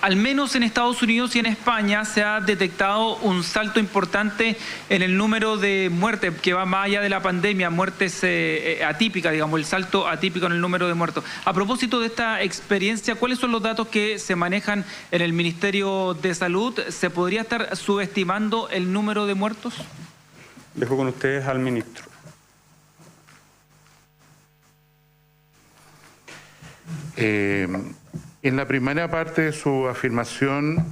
al menos en Estados Unidos y en España se ha detectado un salto importante en el número de muertes que va más allá de la pandemia, muertes atípicas, digamos, el salto atípico en el número de muertos. A propósito de esta experiencia, ¿cuáles son los datos que se manejan en el Ministerio de Salud? ¿Se podría estar subestimando el número de muertos? Dejo con ustedes al ministro. En la primera parte de su afirmación,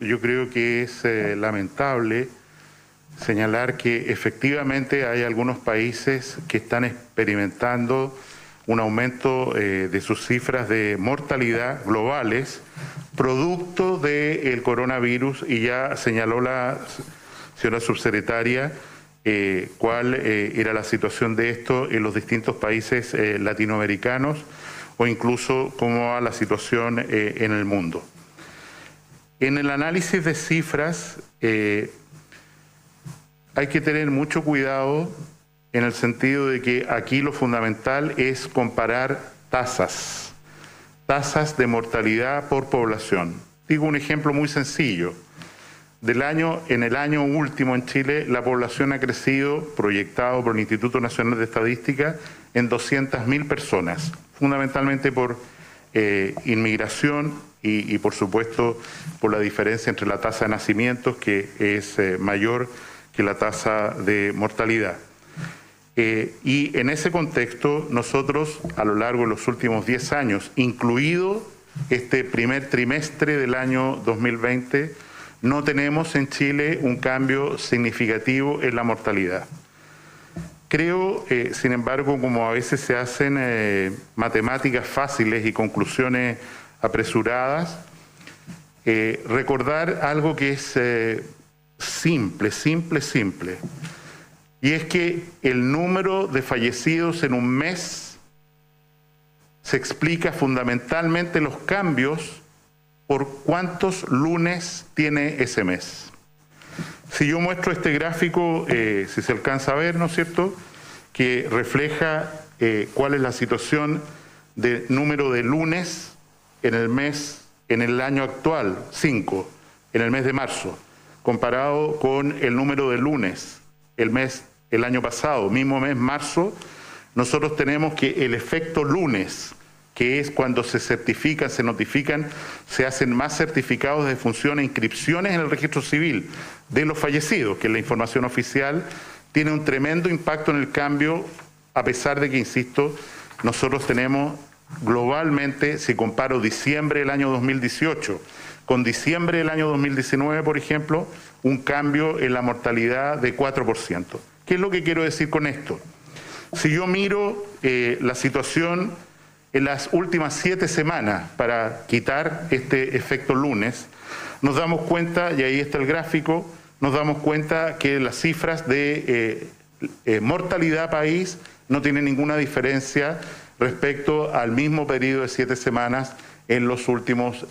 yo creo que es lamentable señalar que efectivamente hay algunos países que están experimentando un aumento de sus cifras de mortalidad globales, producto del coronavirus, y ya señaló la señora subsecretaria cuál era la situación de esto en los distintos países latinoamericanos, o incluso cómo va la situación en el mundo. En el análisis de cifras hay que tener mucho cuidado en el sentido de que aquí lo fundamental es comparar tasas de mortalidad por población. Digo un ejemplo muy sencillo. En el año último en Chile, la población ha crecido, proyectado por el Instituto Nacional de Estadística, en 200.000 personas, fundamentalmente por inmigración y por supuesto por la diferencia entre la tasa de nacimientos, que es mayor que la tasa de mortalidad. Y en ese contexto, nosotros a lo largo de los últimos 10 años, incluido este primer trimestre del año 2020, no tenemos en Chile un cambio significativo en la mortalidad. Creo, sin embargo, como a veces se hacen matemáticas fáciles y conclusiones apresuradas, recordar algo que es simple. Y es que el número de fallecidos en un mes se explica fundamentalmente los cambios por cuántos lunes tiene ese mes. Si yo muestro este gráfico, si se alcanza a ver, ¿no es cierto?, que refleja cuál es la situación de número de lunes en el año actual, 5, en el mes de marzo, comparado con el número de lunes, el año pasado, mismo mes, marzo. Nosotros tenemos que el efecto lunes, que es cuando se certifican, se notifican, se hacen más certificados de defunción e inscripciones en el registro civil de los fallecidos, que es la información oficial, tiene un tremendo impacto en el cambio, a pesar de que, insisto, nosotros tenemos globalmente, si comparo diciembre del año 2018 con diciembre del año 2019, por ejemplo, un cambio en la mortalidad de 4%. ¿Qué es lo que quiero decir con esto? Si yo miro la situación en las últimas 7 semanas, para quitar este efecto lunes, nos damos cuenta, y ahí está el gráfico, nos damos cuenta que las cifras de mortalidad país no tienen ninguna diferencia respecto al mismo periodo de 7 semanas en los últimos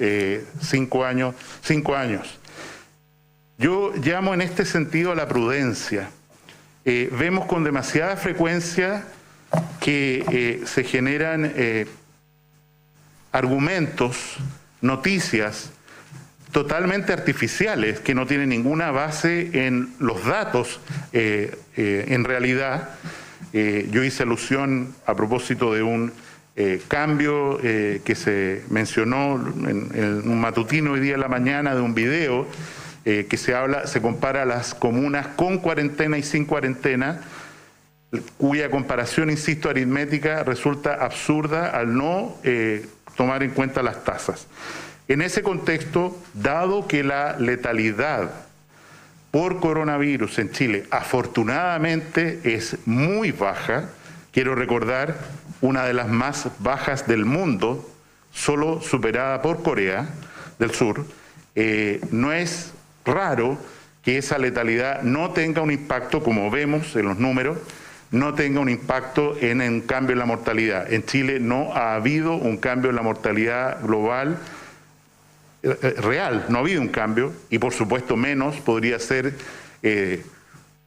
5 años. Yo llamo en este sentido a la prudencia. Vemos con demasiada frecuencia que se generan argumentos, noticias totalmente artificiales que no tienen ninguna base en los datos en realidad. Yo hice alusión a propósito de un cambio que se mencionó en un matutino hoy día en la mañana, de un video que se compara las comunas con cuarentena y sin cuarentena, cuya comparación, insisto, aritmética resulta absurda al no tomar en cuenta las tasas. En ese contexto, dado que la letalidad por coronavirus en Chile afortunadamente es muy baja, quiero recordar, una de las más bajas del mundo, solo superada por Corea del Sur, no es raro que esa letalidad no tenga un impacto, como vemos en los números, no tenga un impacto en un cambio en la mortalidad. En Chile no ha habido un cambio en la mortalidad global real, no ha habido un cambio, y por supuesto menos podría ser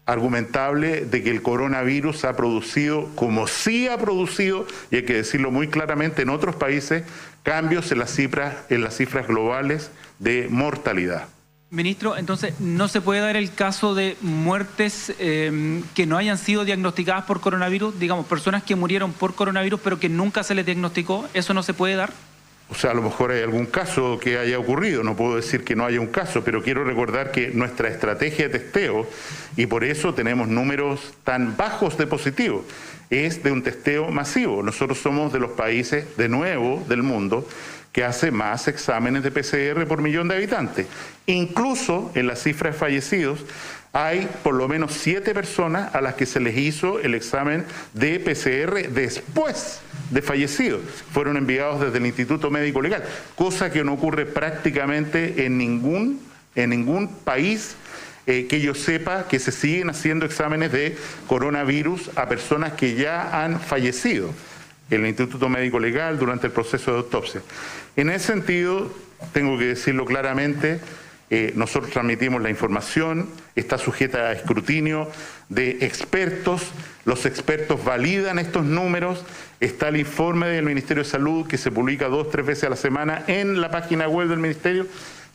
argumentable de que el coronavirus ha producido, como sí ha producido, y hay que decirlo muy claramente, en otros países, cambios en las cifras globales de mortalidad. Ministro, entonces, ¿no se puede dar el caso de muertes que no hayan sido diagnosticadas por coronavirus? Digamos, personas que murieron por coronavirus pero que nunca se les diagnosticó, ¿eso no se puede dar? O sea, a lo mejor hay algún caso que haya ocurrido, no puedo decir que no haya un caso, pero quiero recordar que nuestra estrategia de testeo, y por eso tenemos números tan bajos de positivos, es de un testeo masivo. Nosotros somos de los países, de nuevo, del mundo, que hace más exámenes de PCR por millón de habitantes. Incluso en las cifras de fallecidos hay por lo menos 7 personas a las que se les hizo el examen de PCR después de fallecidos. Fueron enviados desde el Instituto Médico Legal, cosa que no ocurre prácticamente en ningún país que yo sepa, que se siguen haciendo exámenes de coronavirus a personas que ya han fallecido en el Instituto Médico Legal durante el proceso de autopsia. En ese sentido, tengo que decirlo claramente, nosotros transmitimos la información, está sujeta a escrutinio de expertos, los expertos validan estos números, está el informe del Ministerio de Salud que se publica 2 o 3 veces a la semana en la página web del Ministerio,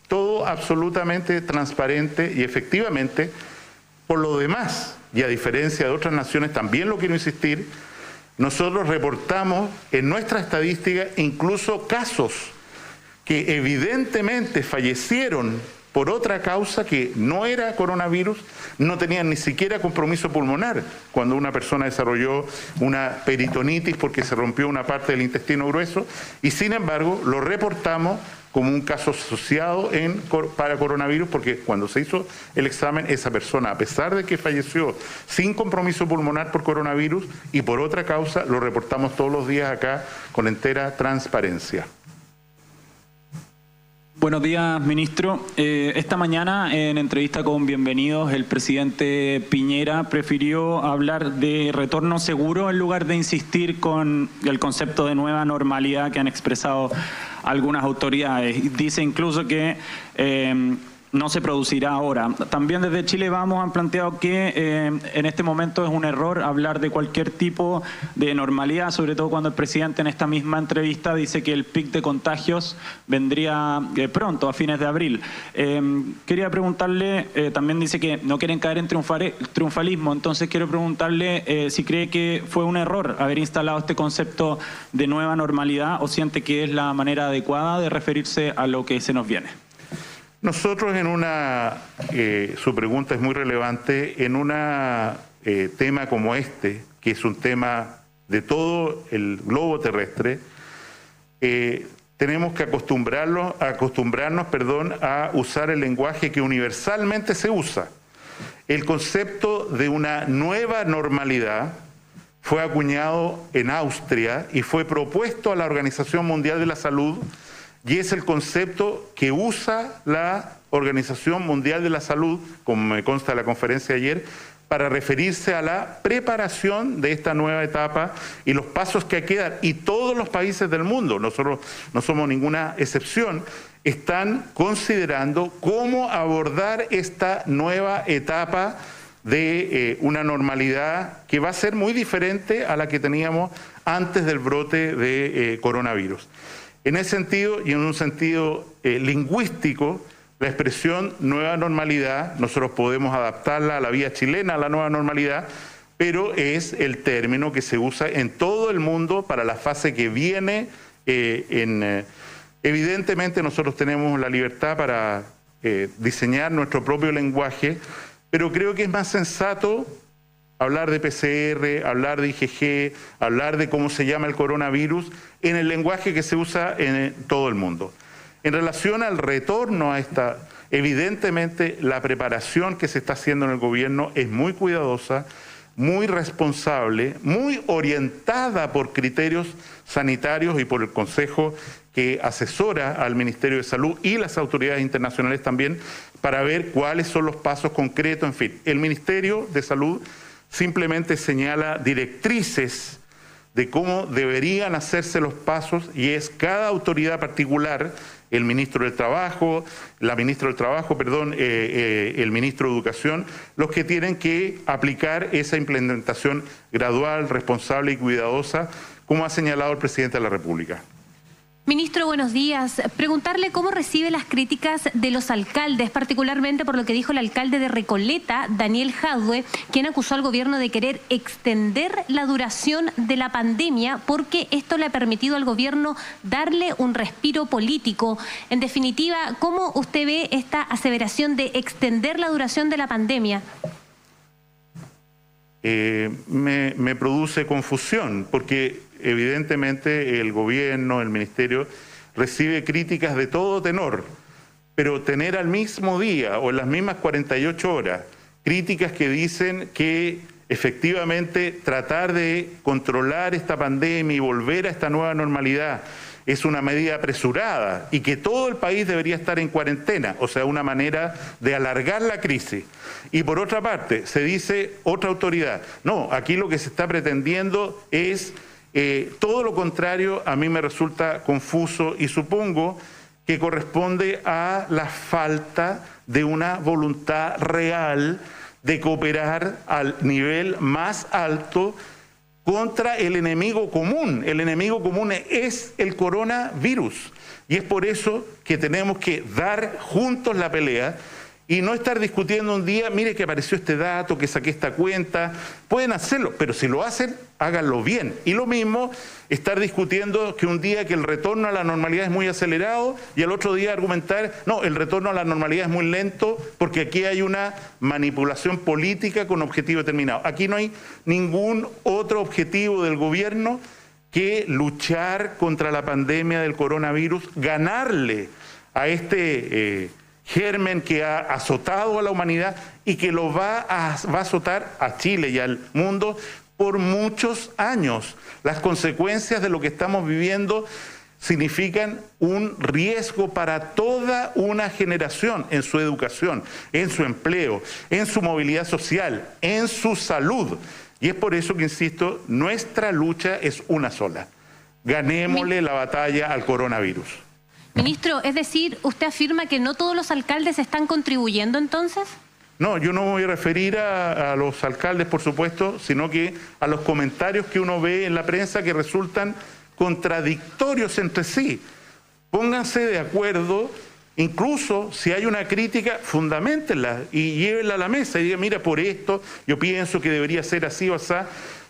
todo absolutamente transparente y efectivamente, por lo demás, y a diferencia de otras naciones, también lo quiero insistir, nosotros reportamos en nuestra estadística incluso casos que evidentemente fallecieron por otra causa que no era coronavirus, no tenían ni siquiera compromiso pulmonar, cuando una persona desarrolló una peritonitis porque se rompió una parte del intestino grueso, y sin embargo lo reportamos como un caso asociado para coronavirus, porque cuando se hizo el examen, esa persona, a pesar de que falleció sin compromiso pulmonar por coronavirus y por otra causa, lo reportamos todos los días acá con entera transparencia. Buenos días, ministro. Esta mañana, en entrevista con Bienvenidos, el presidente Piñera prefirió hablar de retorno seguro en lugar de insistir con el concepto de nueva normalidad que han expresado algunas autoridades. Dice incluso que no se producirá ahora. También desde Chile Vamos han planteado que en este momento es un error hablar de cualquier tipo de normalidad, sobre todo cuando el presidente en esta misma entrevista dice que el pic de contagios vendría pronto, a fines de abril. Quería preguntarle, también dice que no quieren caer en triunfalismo, entonces quiero preguntarle si cree que fue un error haber instalado este concepto de nueva normalidad o siente que es la manera adecuada de referirse a lo que se nos viene. Nosotros su pregunta es muy relevante, en un tema como este, que es un tema de todo el globo terrestre, tenemos que acostumbrarnos a usar el lenguaje que universalmente se usa. El concepto de una nueva normalidad fue acuñado en Austria y fue propuesto a la Organización Mundial de la Salud, y es el concepto que usa la Organización Mundial de la Salud, como me consta de la conferencia de ayer, para referirse a la preparación de esta nueva etapa y los pasos que hay que dar. Y todos los países del mundo, nosotros no somos ninguna excepción, están considerando cómo abordar esta nueva etapa de una normalidad que va a ser muy diferente a la que teníamos antes del brote de coronavirus. En ese sentido, y en un sentido lingüístico, la expresión nueva normalidad, nosotros podemos adaptarla a la vía chilena, a la nueva normalidad, pero es el término que se usa en todo el mundo para la fase que viene. Evidentemente nosotros tenemos la libertad para diseñar nuestro propio lenguaje, pero creo que es más sensato hablar de PCR, hablar de IgG, hablar de cómo se llama el coronavirus, en el lenguaje que se usa en todo el mundo. En relación al retorno a esta, evidentemente la preparación que se está haciendo en el gobierno es muy cuidadosa, muy responsable, muy orientada por criterios sanitarios y por el Consejo que asesora al Ministerio de Salud y las autoridades internacionales también, para ver cuáles son los pasos concretos. En fin, el Ministerio de Salud simplemente señala directrices de cómo deberían hacerse los pasos, y es cada autoridad particular, el ministro del Trabajo, la ministra del Trabajo, perdón, el ministro de Educación, los que tienen que aplicar esa implementación gradual, responsable y cuidadosa, como ha señalado el presidente de la República. Ministro, buenos días. Preguntarle cómo recibe las críticas de los alcaldes, particularmente por lo que dijo el alcalde de Recoleta, Daniel Jadue, quien acusó al gobierno de querer extender la duración de la pandemia porque esto le ha permitido al gobierno darle un respiro político. En definitiva, ¿cómo usted ve esta aseveración de extender la duración de la pandemia? Me produce confusión porque evidentemente el gobierno, el ministerio, recibe críticas de todo tenor, pero tener al mismo día o en las mismas 48 horas críticas que dicen que efectivamente tratar de controlar esta pandemia y volver a esta nueva normalidad es una medida apresurada y que todo el país debería estar en cuarentena, o sea, una manera de alargar la crisis. Y por otra parte, se dice otra autoridad, no, aquí lo que se está pretendiendo es todo lo contrario. A mí me resulta confuso y supongo que corresponde a la falta de una voluntad real de cooperar al nivel más alto contra el enemigo común. El enemigo común es el coronavirus y es por eso que tenemos que dar juntos la pelea y no estar discutiendo un día, mire que apareció este dato, que saqué esta cuenta. Pueden hacerlo, pero si lo hacen, háganlo bien. Y lo mismo, estar discutiendo que un día que el retorno a la normalidad es muy acelerado y al otro día argumentar, no, el retorno a la normalidad es muy lento porque aquí hay una manipulación política con objetivo determinado. Aquí no hay ningún otro objetivo del gobierno que luchar contra la pandemia del coronavirus, ganarle a este germen que ha azotado a la humanidad y que lo va a azotar a Chile y al mundo por muchos años. Las consecuencias de lo que estamos viviendo significan un riesgo para toda una generación en su educación, en su empleo, en su movilidad social, en su salud. Y es por eso que, insisto, nuestra lucha es una sola. Ganémosle la batalla al coronavirus. Ministro, es decir, ¿usted afirma que no todos los alcaldes están contribuyendo entonces? No, yo no me voy a referir a los alcaldes, por supuesto, sino que a los comentarios que uno ve en la prensa que resultan contradictorios entre sí. Pónganse de acuerdo, incluso si hay una crítica, fundamentenla y llévenla a la mesa y digan, mira, por esto yo pienso que debería ser así o así,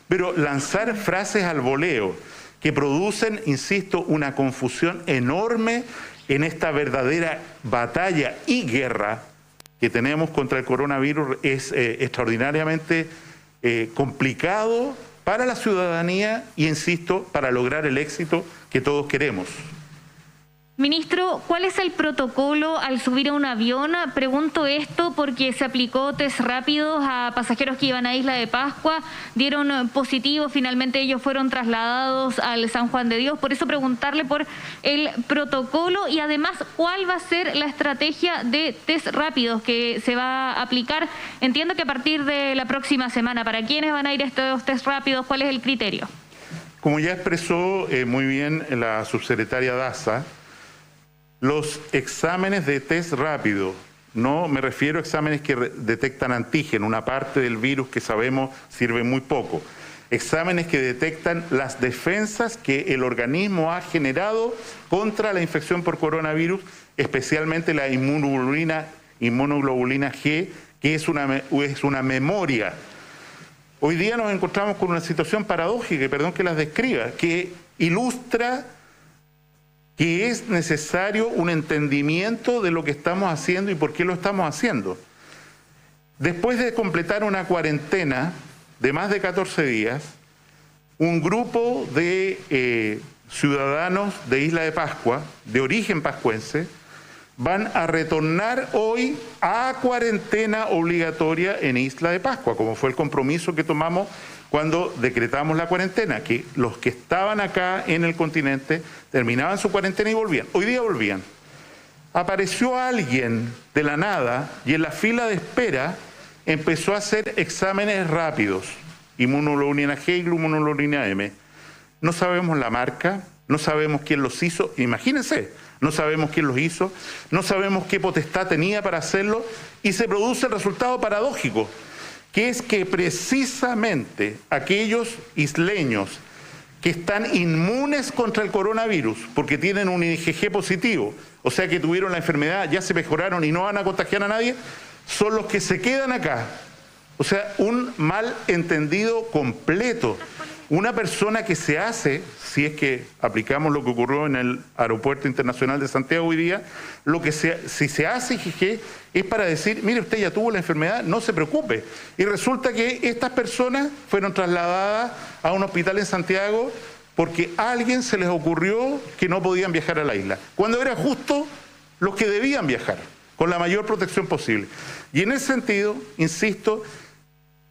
pero lanzar frases al voleo que producen, insisto, una confusión enorme en esta verdadera batalla y guerra que tenemos contra el coronavirus es extraordinariamente complicado para la ciudadanía y, insisto, para lograr el éxito que todos queremos. Ministro, ¿cuál es el protocolo al subir a un avión? Pregunto esto porque se aplicó test rápidos a pasajeros que iban a Isla de Pascua, dieron positivo, finalmente ellos fueron trasladados al San Juan de Dios. Por eso preguntarle por el protocolo y además cuál va a ser la estrategia de test rápidos que se va a aplicar. Entiendo que a partir de la próxima semana, ¿para quiénes van a ir estos test rápidos? ¿Cuál es el criterio? Como ya expresó muy bien la subsecretaria Daza, los exámenes de test rápido, no me refiero a exámenes que detectan antígeno, una parte del virus que sabemos sirve muy poco. Exámenes que detectan las defensas que el organismo ha generado contra la infección por coronavirus, especialmente la inmunoglobulina G, que es una memoria. Hoy día nos encontramos con una situación paradójica, perdón que las describa, que ilustra que es necesario un entendimiento de lo que estamos haciendo y por qué lo estamos haciendo. Después de completar una cuarentena de más de 14 días, un grupo de ciudadanos de Isla de Pascua, de origen pascuense, van a retornar hoy a cuarentena obligatoria en Isla de Pascua, como fue el compromiso que tomamos cuando decretamos la cuarentena, que los que estaban acá en el continente terminaban su cuarentena y volvían. Hoy día volvían. Apareció alguien de la nada y en la fila de espera empezó a hacer exámenes rápidos, inmunoglobulina G y inmunoglobulina M. no sabemos la marca, no sabemos quién los hizo, imagínense, no sabemos quién los hizo, no sabemos qué potestad tenía para hacerlo y se produce el resultado paradójico, que es que precisamente aquellos isleños que están inmunes contra el coronavirus porque tienen un IgG positivo, o sea que tuvieron la enfermedad, ya se mejoraron y no van a contagiar a nadie, son los que se quedan acá. O sea, un malentendido completo. Una persona que se hace, si es que aplicamos lo que ocurrió en el Aeropuerto Internacional de Santiago hoy día, si se hace IgG es para decir, mire, usted ya tuvo la enfermedad, no se preocupe. Y resulta que estas personas fueron trasladadas a un hospital en Santiago porque a alguien se les ocurrió que no podían viajar a la isla, cuando era justo los que debían viajar, con la mayor protección posible. Y en ese sentido, insisto,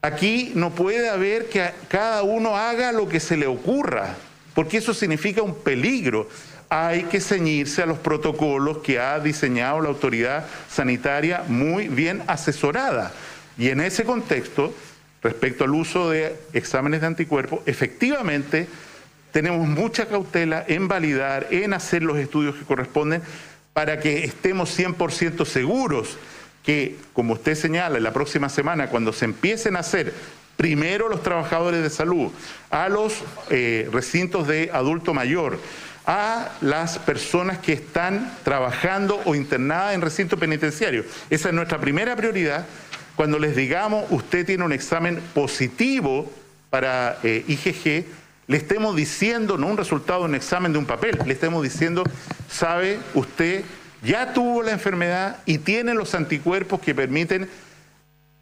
aquí no puede haber que cada uno haga lo que se le ocurra, porque eso significa un peligro. Hay que ceñirse a los protocolos que ha diseñado la autoridad sanitaria muy bien asesorada. Y en ese contexto, respecto al uso de exámenes de anticuerpos, efectivamente tenemos mucha cautela en validar, en hacer los estudios que corresponden para que estemos 100% seguros que, como usted señala, en la próxima semana, cuando se empiecen a hacer primero los trabajadores de salud, a los recintos de adulto mayor, a las personas que están trabajando o internadas en recinto penitenciario. Esa es nuestra primera prioridad. Cuando les digamos, usted tiene un examen positivo para IgG, le estemos diciendo, no un resultado de un examen de un papel, le estemos diciendo, sabe, usted ya tuvo la enfermedad y tiene los anticuerpos que permiten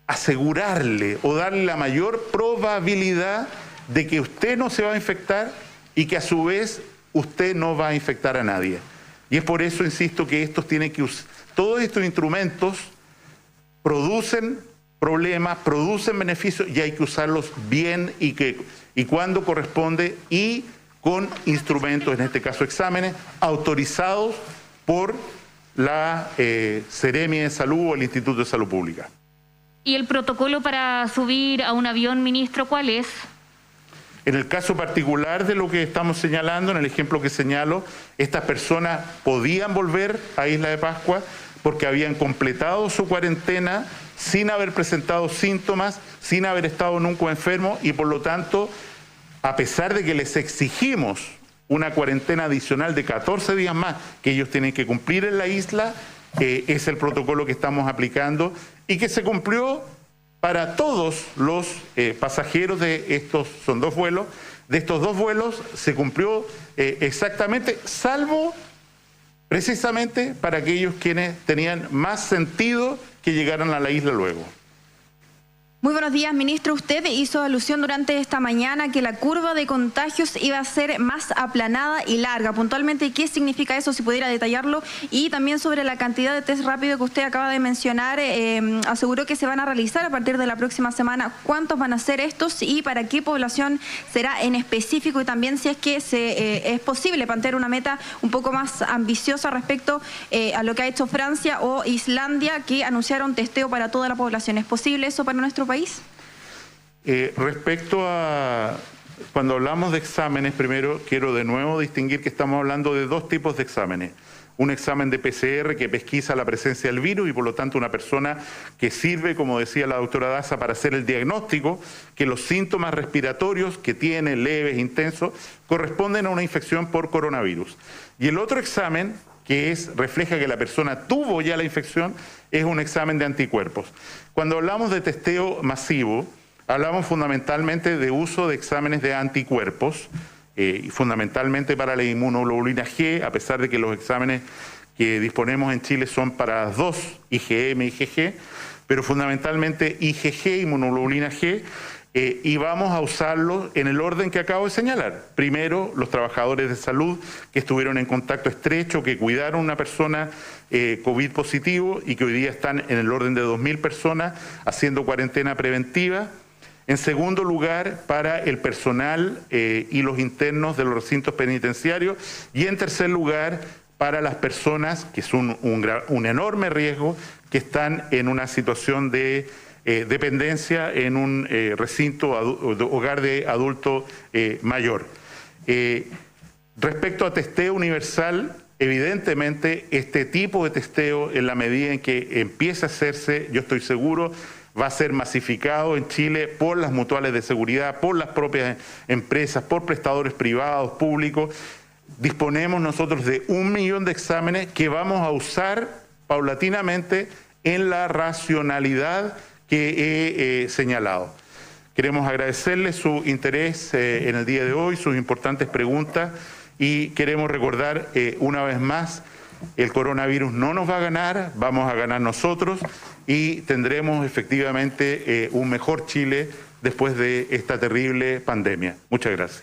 asegurarle o darle la mayor probabilidad de que usted no se va a infectar y que a su vez usted no va a infectar a nadie. Y es por eso, insisto, que todos estos instrumentos producen problemas, producen beneficios y hay que usarlos bien y cuando corresponde y con instrumentos, en este caso exámenes, autorizados por la Seremi de Salud o el Instituto de Salud Pública. ¿Y el protocolo para subir a un avión, ministro, cuál es? En el caso particular de lo que estamos señalando, en el ejemplo que señalo, estas personas podían volver a Isla de Pascua porque habían completado su cuarentena sin haber presentado síntomas, sin haber estado nunca enfermos y por lo tanto, a pesar de que les exigimos una cuarentena adicional de 14 días más que ellos tienen que cumplir en la isla, es el protocolo que estamos aplicando y que se cumplió para todos los pasajeros de estos, son 2 vuelos, de estos 2 vuelos se cumplió exactamente, salvo precisamente para aquellos quienes tenían más sentido que llegaran a la isla luego. Muy buenos días, ministro. Usted hizo alusión durante esta mañana que la curva de contagios iba a ser más aplanada y larga. Puntualmente, ¿qué significa eso? Si pudiera detallarlo. Y también sobre la cantidad de test rápido que usted acaba de mencionar, aseguró que se van a realizar a partir de la próxima semana. ¿Cuántos van a ser estos y para qué población será en específico? Y también si es que es posible plantear una meta un poco más ambiciosa respecto a lo que ha hecho Francia o Islandia, que anunciaron testeo para toda la población. ¿Es posible eso para nuestro país? Respecto a cuando hablamos de exámenes, primero quiero de nuevo distinguir que estamos hablando de 2 tipos de exámenes. Un examen de PCR que pesquisa la presencia del virus y por lo tanto una persona que sirve, como decía la doctora Daza, para hacer el diagnóstico que los síntomas respiratorios que tiene, leves, intensos, corresponden a una infección por coronavirus. Y el otro examen que refleja que la persona tuvo ya la infección, es un examen de anticuerpos. Cuando hablamos de testeo masivo, hablamos fundamentalmente de uso de exámenes de anticuerpos, y fundamentalmente para la inmunoglobulina G, a pesar de que los exámenes que disponemos en Chile son para las 2, IgM y IgG, pero fundamentalmente IgG, inmunoglobulina G, y vamos a usarlo en el orden que acabo de señalar. Primero, los trabajadores de salud que estuvieron en contacto estrecho, que cuidaron a una persona COVID positivo y que hoy día están en el orden de 2.000 personas haciendo cuarentena preventiva. En segundo lugar, para el personal y los internos de los recintos penitenciarios. Y en tercer lugar, para las personas, que es un enorme riesgo, que están en una situación de dependencia en un recinto, hogar de adulto mayor. Respecto a testeo universal, evidentemente este tipo de testeo, en la medida en que empiece a hacerse, yo estoy seguro, va a ser masificado en Chile por las mutuales de seguridad, por las propias empresas, por prestadores privados, públicos. Disponemos nosotros de 1 millón de exámenes que vamos a usar paulatinamente en la racionalidad que he señalado. Queremos agradecerles su interés en el día de hoy, sus importantes preguntas, y queremos recordar una vez más, el coronavirus no nos va a ganar, vamos a ganar nosotros y tendremos efectivamente un mejor Chile después de esta terrible pandemia. Muchas gracias.